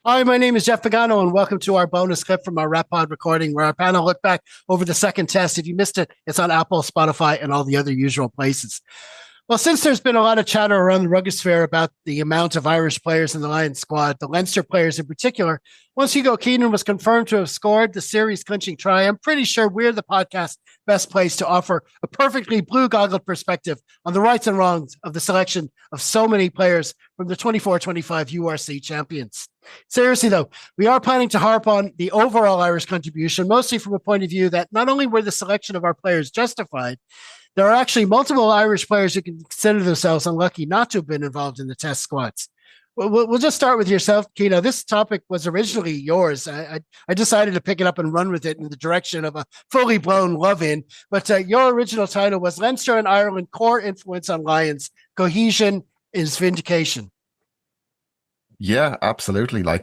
Hi, my name is Jeff Pagano, and welcome to our bonus clip from our Rap Pod recording where our panel look back over the second test. If you missed it, it's on Apple, Spotify, and all the other usual places. Well, since there's been a lot of chatter around the rugby sphere about the amount of Irish players in the Lions squad, the Leinster players in particular, once Hugo Keenan was confirmed to have scored the series clinching try, I'm pretty sure we're the podcast best place to offer a perfectly blue-goggled perspective on the rights and wrongs of the selection of so many players from the 24-25 URC champions. Seriously, though, we are planning to harp on the overall Irish contribution, mostly from a point of view that not only were the selection of our players justified, there are actually multiple Irish players who can consider themselves unlucky not to have been involved in the test squads. We'll just start with yourself, Keno. This topic was originally yours. I decided to pick it up and run with it in the direction of a fully blown love-in. But your original title was Leinster and Ireland Core Influence on Lions. Cohesion is Vindication. Yeah, absolutely. This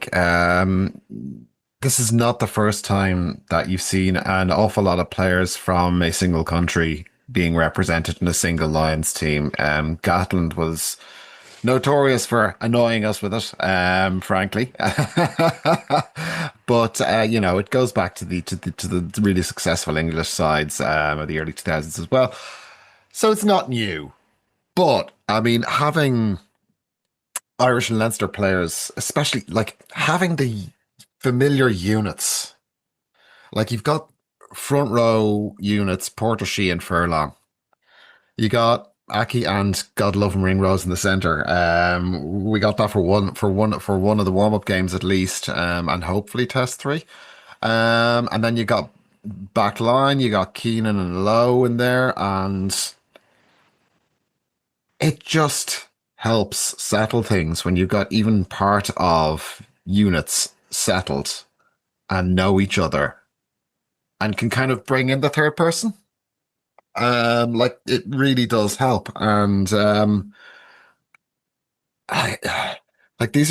is not the first time that you've seen an awful lot of players from a single country being represented in a single Lions team. Gatland was notorious for annoying us with it, frankly. But it goes back to the really successful English sides of the early 2000s as well. So it's not new. But I mean, having Irish and Leinster players, especially having the familiar units, you've got front row units, Porter, and Furlong. You got Aki and God love him Ringrose in the centre. We got that for one of the warm up games at least, and hopefully test 3. And then you got back line. You got Keenan and Lowe in there, and it just helps settle things when you've got even part of units settled and know each other and can kind of bring in the third person. It really does help. And these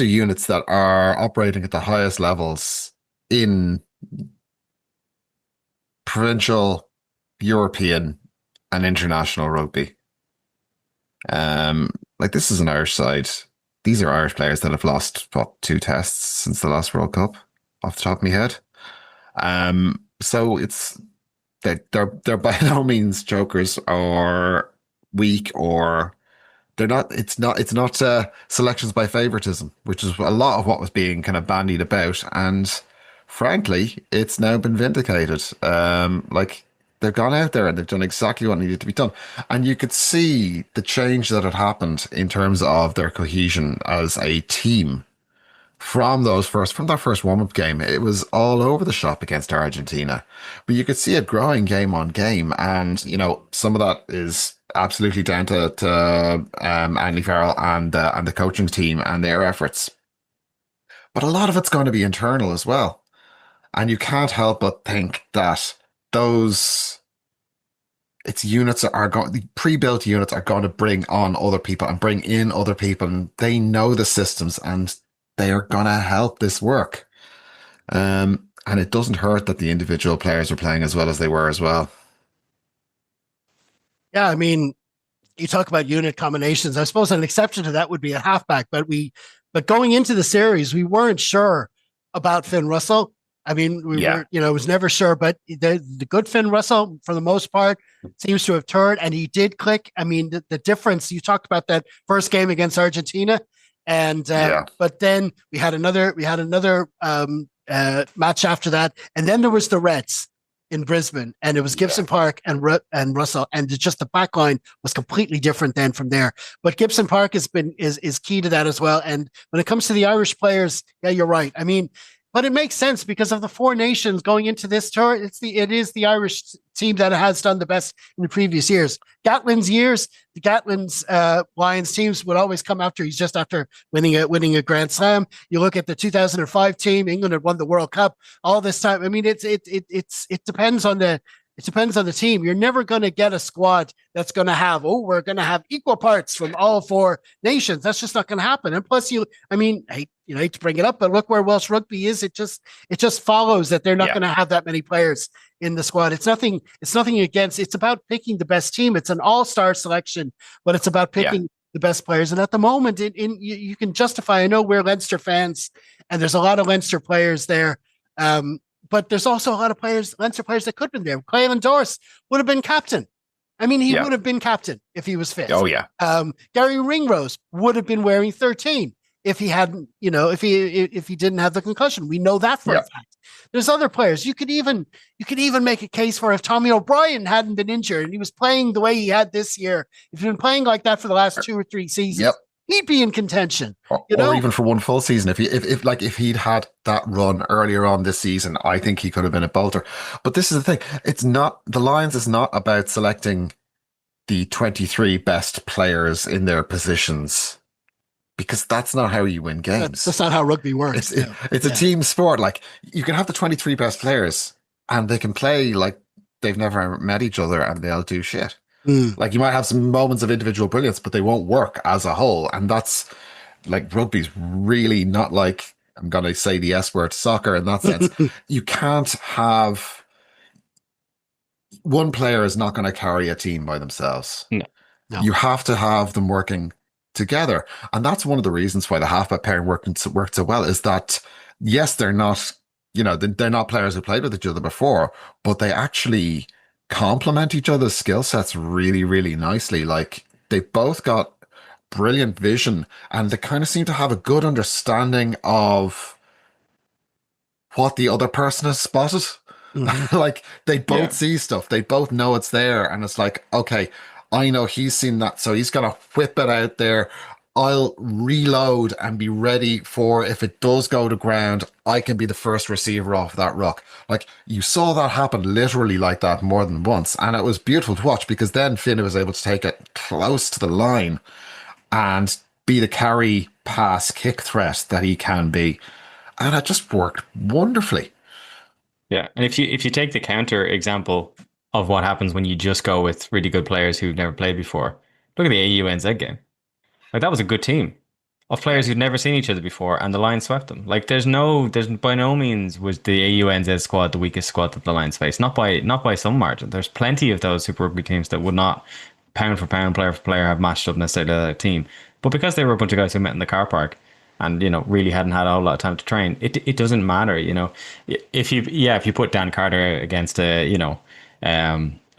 are units that are operating at the highest levels in provincial, European, and international rugby. This is an Irish side. These are Irish players that have lost 2 tests since the last World Cup, off the top of my head. So they're by no means jokers or weak, or they're not. It's not selections by favoritism, which is a lot of what was being kind of bandied about. And frankly, it's now been vindicated. They've gone out there and they've done exactly what needed to be done. And you could see the change that had happened in terms of their cohesion as a team from their first warm-up game. It was all over the shop against Argentina. But you could see it growing game on game. And, some of that is absolutely down to Andy Farrell and the coaching team and their efforts. But a lot of it's going to be internal as well. And you can't help but think that the pre-built units are going to bring on other people and bring in other people, and they know the systems and they are going to help this work. And it doesn't hurt that the individual players are playing as well as they were as well. Yeah, I mean, you talk about unit combinations. I suppose an exception to that would be a halfback, but going into the series, we weren't sure about Finn Russell. I mean, was never sure, but the good Finn Russell, for the most part, seems to have turned, and he did click. I mean, the difference, you talked about that first game against Argentina, and but then we had another match after that, and then there was the Reds in Brisbane, and it was Gibson Park and Russell, and just the back line was completely different then from there. But Gibson Park is key to that as well. And when it comes to the Irish players, yeah, you're right. I mean, but it makes sense because of the 4 nations going into this tour. It is the Irish team that has done the best in the previous years. Gatland's Lions teams would always come after. He's just after winning a Grand Slam. You look at the 2005 team. England had won the World Cup all this time. I mean, it depends on the. It depends on the team. You're never going to get a squad that's going to have, we're going to have equal parts from all 4 nations. That's just not going to happen. And plus, I hate to bring it up, but look where Welsh rugby is. It just follows that they're not going to have that many players in the squad. It's nothing against. It's about picking the best team. It's an all-star selection, but it's about picking the best players. And at the moment, you can justify. I know we're Leinster fans, and there's a lot of Leinster players there. But there's also a lot of Leinster players that could have been there. Clayton Dorse would have been captain. I mean, he would have been captain if he was fit. Oh yeah. Gary Ringrose would have been wearing 13 if he hadn't, if he didn't have the concussion. We know that for a fact. There's other players. You could even make a case for if Tommy O'Brien hadn't been injured and he was playing the way he had this year, if he'd been playing like that for the last 2 or 3 seasons, he'd be in contention. Or even for one full season. If he'd had that run earlier on this season, I think he could have been a bolter. But this is the thing. The Lions is not about selecting the 23 best players in their positions, because that's not how you win games. That's not how rugby works. It's a team sport. Like, you can have the 23 best players and they can play like they've never met each other and they'll do shit. Like, you might have some moments of individual brilliance, but they won't work as a whole. And that's like, rugby's really not like, I'm going to say the S word, soccer in that sense. You can't have one player is not going to carry a team by themselves. No. You have to have them working together. And that's one of the reasons why the halfback pairing worked so well, is that, yes, they're not, they're not players who played with each other before, but they actually complement each other's skill sets really, really nicely. Like, they both got brilliant vision and they kind of seem to have a good understanding of what the other person has spotted. Like, they both see stuff. They both know it's there. And it's like, okay, I know he's seen that, so he's going to whip it out there. I'll reload and be ready for, if it does go to ground, I can be the first receiver off that ruck. Like, you saw that happen literally like that more than once. And it was beautiful to watch, because then Finn was able to take it close to the line and be the carry, pass, kick threat that he can be. And it just worked wonderfully. Yeah. And if you take the counter example of what happens when you just go with really good players who've never played before, look at the AUNZ game. Like, that was a good team of players who'd never seen each other before, and the Lions swept them. Like, there's by no means was the AUNZ squad the weakest squad that the Lions faced. Not by some margin. There's plenty of those Super Rugby teams that would not, pound for pound, player for player, have matched up necessarily to that team. But because they were a bunch of guys who met in the car park and, really hadn't had a whole lot of time to train, it doesn't matter, If you put Dan Carter against a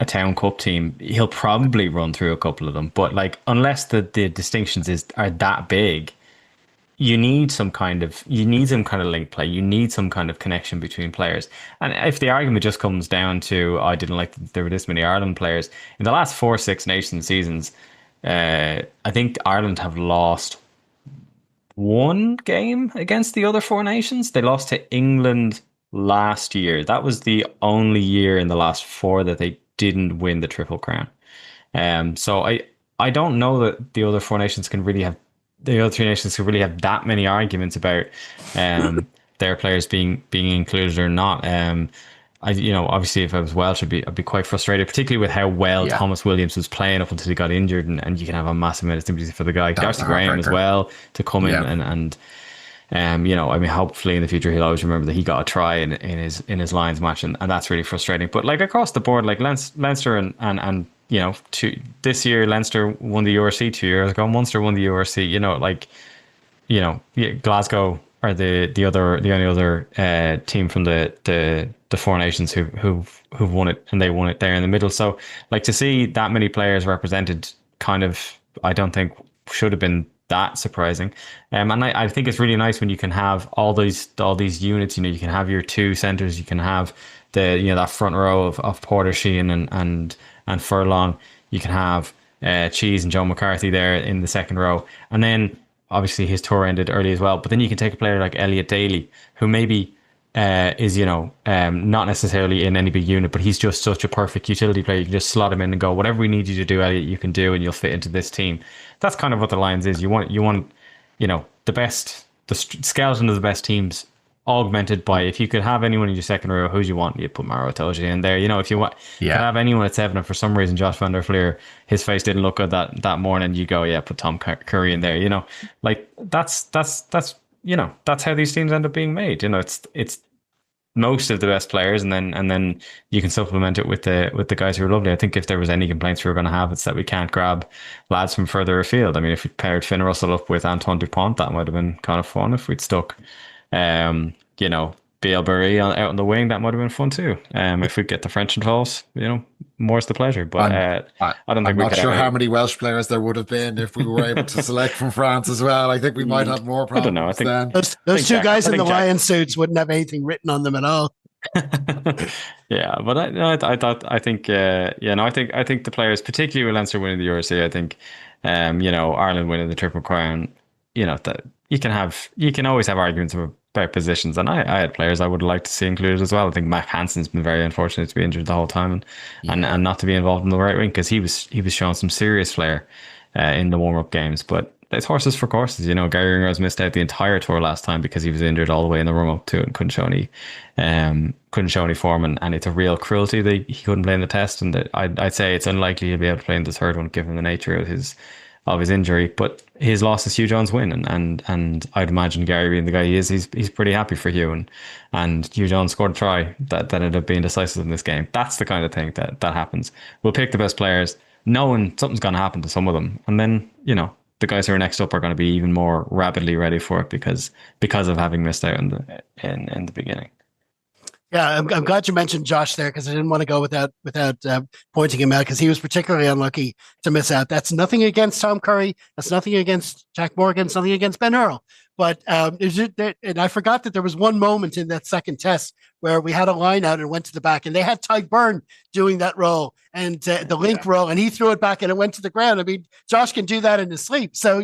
town cup team, he'll probably run through a couple of them. But, like, unless the distinctions are that big, you need some kind of link play. You need some kind of connection between players. And if the argument just comes down to, I didn't like that there were this many Ireland players in the last 4 Six Nations seasons, I think Ireland have lost one game against the other 4 nations. They lost to England last year. That was the only year in the last 4 that they didn't win the Triple Crown. So I don't know that the other 4 nations can really have, the other 3 nations can really have that many arguments about their players being included or not. Obviously, if I was Welsh, I'd be quite frustrated, particularly with how well Thomas Williams was playing up until he got injured, and you can have a massive amount of sympathy for the guy. Darcy Graham as well, to come in and hopefully in the future he'll always remember that he got a try in his Lions match, and that's really frustrating. But, like, across the board, like, Leinster and this year Leinster won the URC 2 years ago, Munster won the URC. Glasgow are the only other team from the 4 nations who've won it, and they won it there in the middle. So, like, to see that many players represented, kind of, I don't think should have been that surprising. And I think it's really nice when you can have all these units. You can have your 2 centers, you can have that front row of Porter, Sheehan and Furlong. You can have Cheese and Joe McCarthy there in the second row, and then obviously his tour ended early as well. But then you can take a player like Elliot Daly, who maybe is not necessarily in any big unit, but he's just such a perfect utility player. You can just slot him in and go, whatever we need you to do, Elliot, you can do, and you'll fit into this team. That's kind of what the Lions is. You want the best, the skeleton of the best teams augmented by, if you could have anyone in your second row, who do you want? You put Maro Itoje in there. If you want to have anyone at 7, and for some reason Josh van der Fleer, his face didn't look good that morning, you go, put Tom Curry in there. Like, that's how these teams end up being made. It's most of the best players, and then you can supplement it with the guys who are lovely. I think if there was any complaints we were going to have, it's that we can't grab lads from further afield. I mean, if we paired Finn Russell up with Antoine Dupont, that might have been kind of fun. If we'd stuck, you know, Bielbury out on the wing, that might have been fun too. If we get the French involved, you know, more's the pleasure. But I don't think I'm we not could sure have how many Welsh players there would have been if we were able to select from France as well. I think we might have more problems. I don't know. I think then. Those two guys in the Jack, lion suits wouldn't have anything written on them at all. Yeah, but I think the players, particularly with Leinster winning the URC, I think, you know, Ireland winning the Triple Crown, you know, that you can always have arguments about positions, and I had players I would like to see included as well. I think Mac Hansen's been very unfortunate to be injured the whole time and not to be involved in the right wing, because he was showing some serious flair in the warm up games, but. It's horses for courses, you know. Gary Ringrose missed out the entire tour last time because he was injured all the way in the run up to it and couldn't show any form, and it's a real cruelty that he couldn't play in the test, and that I'd say it's unlikely he'll be able to play in the third one given the nature of his injury. But his loss is Hugh John's win, and I'd imagine Gary being the guy he is, he's pretty happy for Hugh, and Hugh John scored a try that ended up being decisive in this game. That's the kind of thing that happens. We'll pick the best players, knowing something's going to happen to some of them, and then, you know, the guys who are next up are going to be even more rapidly ready for it because of having missed out in the beginning. Yeah, I'm glad you mentioned Josh there, because I didn't want to go without pointing him out, because he was particularly unlucky to miss out. That's nothing against Tom Curry. That's nothing against Jack Morgan. It's nothing against Ben Earl. But and I forgot that there was one moment in that second test where we had a line out and went to the back, and they had Ty Byrne doing that role and the link roll, and he threw it back and it went to the ground. I mean, Josh can do that in his sleep. So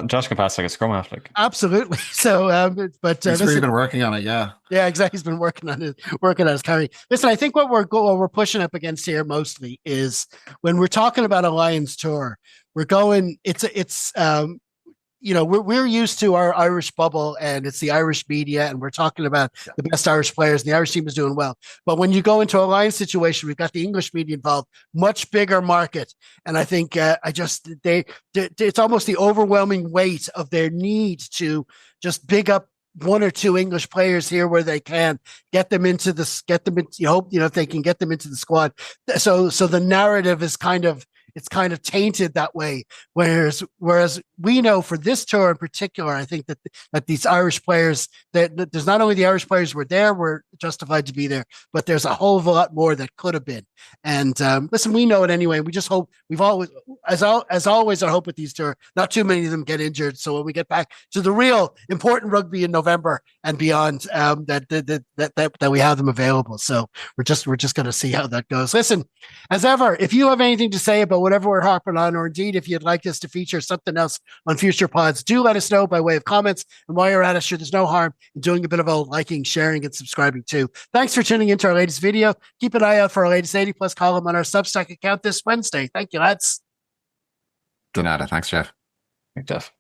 Josh can pass like a scrum half, like. Absolutely. So, but he's really been working on it. Yeah, exactly. He's been working on his carry. Listen, I think what we're pushing up against here mostly is when we're talking about a Lions tour, we're going. It's you know, we're used to our Irish bubble, and it's the Irish media, and we're talking about the best Irish players, and the Irish team is doing well. But when you go into a Lions situation, we've got the English media involved, much bigger market. And I think it's almost the overwhelming weight of their need to just big up one or two English players here where they can get them into you hope, you know, if they can get them into the squad. So the narrative is kind of tainted that way. Whereas we know for this tour in particular, I think that these Irish players, that there's not only the Irish players who were justified to be there, but there's a whole lot more that could have been. And listen, we know it anyway. We just hope as always, our hope with these tour, not too many of them get injured. So when we get back to the real important rugby in November and beyond, that we have them available. So we're just going to see how that goes. Listen, as ever, if you have anything to say about whatever we're harping on, or indeed if you'd like us to feature something else on future pods, do let us know by way of comments. And while you're at us, sure, there's no harm in doing a bit of a liking, sharing, and subscribing too. Thanks for tuning into our latest video. Keep an eye out for our latest 80+ column on our Substack account this Wednesday. Thank you, lads. De nada. Thanks, Jeff. Thanks, Jeff.